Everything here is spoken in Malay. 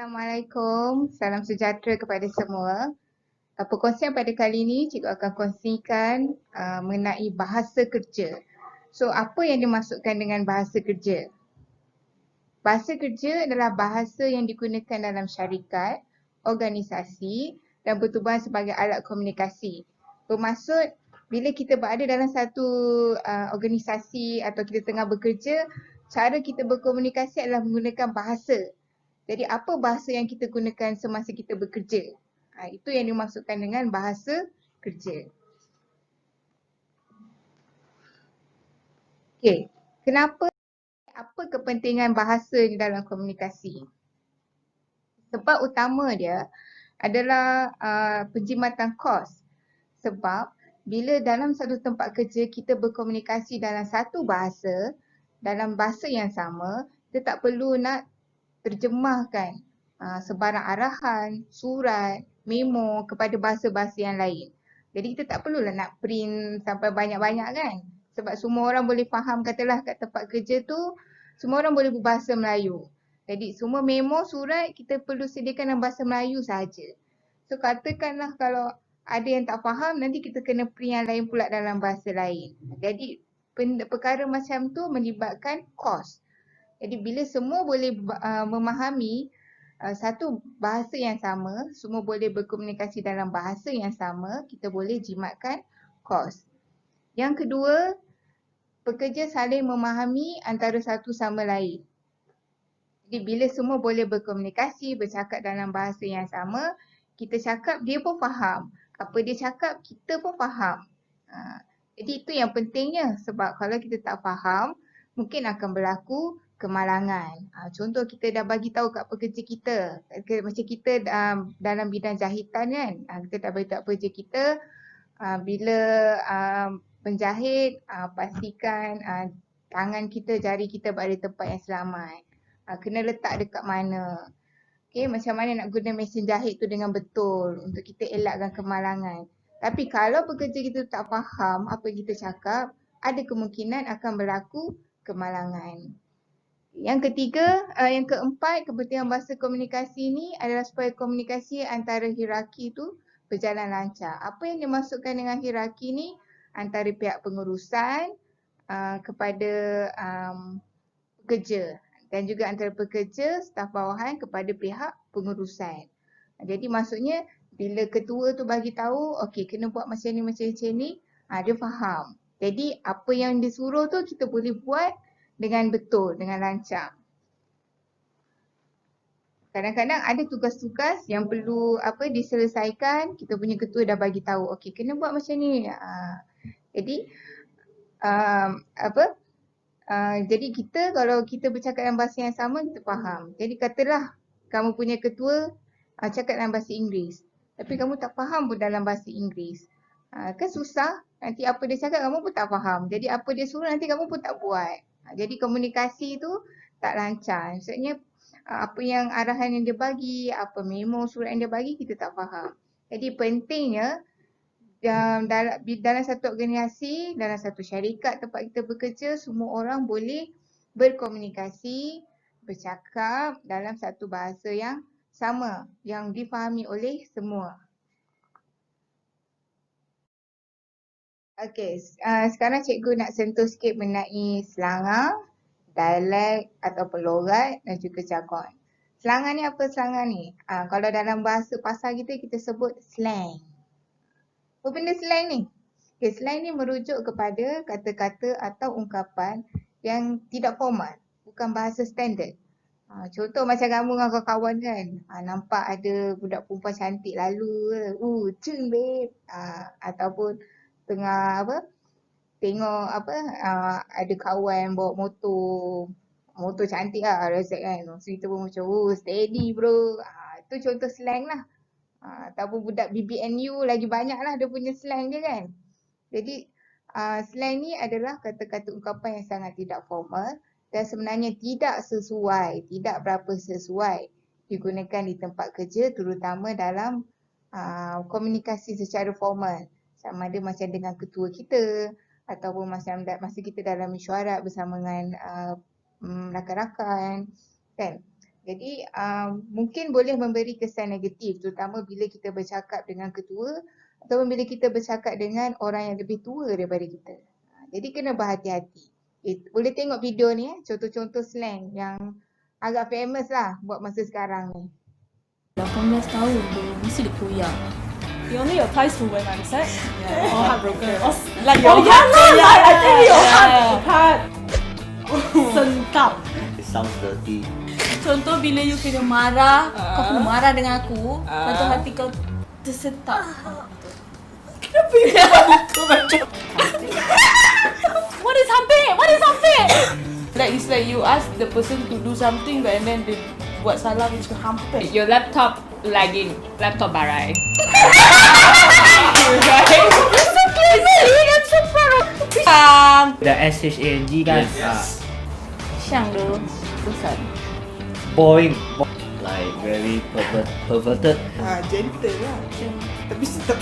Assalamualaikum, salam sejahtera kepada semua. Perkongsian pada kali ini cikgu akan kongsikan mengenai bahasa kerja. So, apa yang dimaksudkan dengan bahasa kerja? Bahasa kerja adalah bahasa yang digunakan dalam syarikat, organisasi dan pertubuhan sebagai alat komunikasi. Bermaksud bila kita berada dalam satu organisasi atau kita tengah bekerja, cara kita berkomunikasi adalah menggunakan bahasa. Jadi apa bahasa yang kita gunakan semasa kita bekerja? Itu yang dimaksudkan dengan bahasa kerja. Okey, apa kepentingan bahasa di dalam komunikasi? Sebab utama dia adalah penjimatan kos. Sebab bila dalam satu tempat kerja kita berkomunikasi dalam satu bahasa, dalam bahasa yang sama, kita tak perlu nak terjemahkan sebarang arahan, surat, memo kepada bahasa-bahasa yang lain. Jadi kita tak perlulah nak print sampai banyak-banyak kan. Sebab semua orang boleh faham, katalah kat tempat kerja tu, semua orang boleh berbahasa Melayu. Jadi semua memo, surat kita perlu sediakan dalam bahasa Melayu sahaja. So katakanlah kalau ada yang tak faham, nanti kita kena print yang lain pula dalam bahasa lain. Jadi perkara macam tu melibatkan kos. Jadi bila semua boleh memahami satu bahasa yang sama, semua boleh berkomunikasi dalam bahasa yang sama, kita boleh jimatkan kos. Yang kedua, pekerja saling memahami antara satu sama lain. Jadi bila semua boleh berkomunikasi, bercakap dalam bahasa yang sama, kita cakap dia pun faham. Apa dia cakap, kita pun faham. Jadi itu yang pentingnya, sebab kalau kita tak faham, mungkin akan berlaku kemalangan. Contoh kita dah bagi tahu kat pekerja kita, macam kita dalam bidang jahitan kan, kita dah bagi tahu pekerja kita bila penjahit pastikan tangan kita, jari kita berada di tempat yang selamat. Kena letak dekat mana. Okay, macam mana nak guna mesin jahit tu dengan betul untuk kita elakkan kemalangan. Tapi kalau pekerja kita tak faham apa yang kita cakap, ada kemungkinan akan berlaku kemalangan. Yang ketiga, yang keempat, kepentingan bahasa komunikasi ni adalah supaya komunikasi antara hierarki tu berjalan lancar. Apa yang dimaksudkan dengan hierarki ni? Antara pihak pengurusan kepada pekerja dan juga antara pekerja, staf bawahan kepada pihak pengurusan. Jadi maksudnya bila ketua tu bagi tahu, okey kena buat macam ni, dia faham. Jadi apa yang disuruh tu kita boleh buat dengan betul, dengan lancar. Kadang-kadang ada tugas-tugas yang perlu diselesaikan, kita punya ketua dah bagi tahu, okey kena buat macam ni. Jadi jadi kita kalau kita bercakap dalam bahasa yang sama, kita faham. Jadi katalah kamu punya ketua cakap dalam bahasa Inggeris, tapi kamu tak faham pun dalam bahasa Inggeris. Kan susah, nanti apa dia cakap kamu pun tak faham. Jadi apa dia suruh nanti kamu pun tak buat. Jadi komunikasi tu tak lancar. Maksudnya apa yang arahan yang dia bagi, apa memo surat yang dia bagi, kita tak faham. Jadi pentingnya dalam satu organisasi, dalam satu syarikat tempat kita bekerja, semua orang boleh berkomunikasi, bercakap dalam satu bahasa yang sama, yang difahami oleh semua. Okey, sekarang cikgu nak sentuh sikit mengenai selangar, dialek ataupun logat dan juga jargon. Selangar ni apa selangar ni? Kalau dalam bahasa pasar kita sebut slang. Apa benda slang ni? Okay, slang ni merujuk kepada kata-kata atau ungkapan yang tidak formal, bukan bahasa standard. Contoh macam kamu dengan kawan-kawan kan, nampak ada budak perempuan cantik lalu ke, cun babe. Ataupun tengah tengok ada kawan bawa motor cantik lah, Razak kan. So kita pun macam, steady bro. Itu contoh slang lah. Ataupun budak BBNU lagi banyak lah dia punya slang dia kan. Jadi slang ni adalah kata-kata ungkapan yang sangat tidak formal dan sebenarnya tidak berapa sesuai digunakan di tempat kerja, terutama dalam komunikasi secara formal. Sama ada macam dengan ketua kita ataupun macam masa kita dalam mesyuarat bersama dengan rakan-rakan kan. Jadi mungkin boleh memberi kesan negatif terutama bila kita bercakap dengan ketua atau bila kita bercakap dengan orang yang lebih tua daripada kita. Jadi kena berhati-hati. Boleh tengok video ni contoh-contoh slang yang agak famous lah buat masa sekarang ni. 18 tahun tu mesti dia koyak. It only applies to when I'm sad or heartbroken. Or Like your your heart, heart, I think your yeah. heart sengkap. It sounds dirty. Contoh bila you kena marah, kau kena marah dengan aku, lepas tu hati kau tersetak. Kenapa you buat muka macam What is hampir? What is hampir? Like it's like you ask the person to do something but and then they buat salah which hampir. Your laptop lagging. Laptop barai. So crazy, I'm so proud of The SHANG kan. Syang tu, susah. Boring. Like very perverted. Gentle lah. Tapi tetap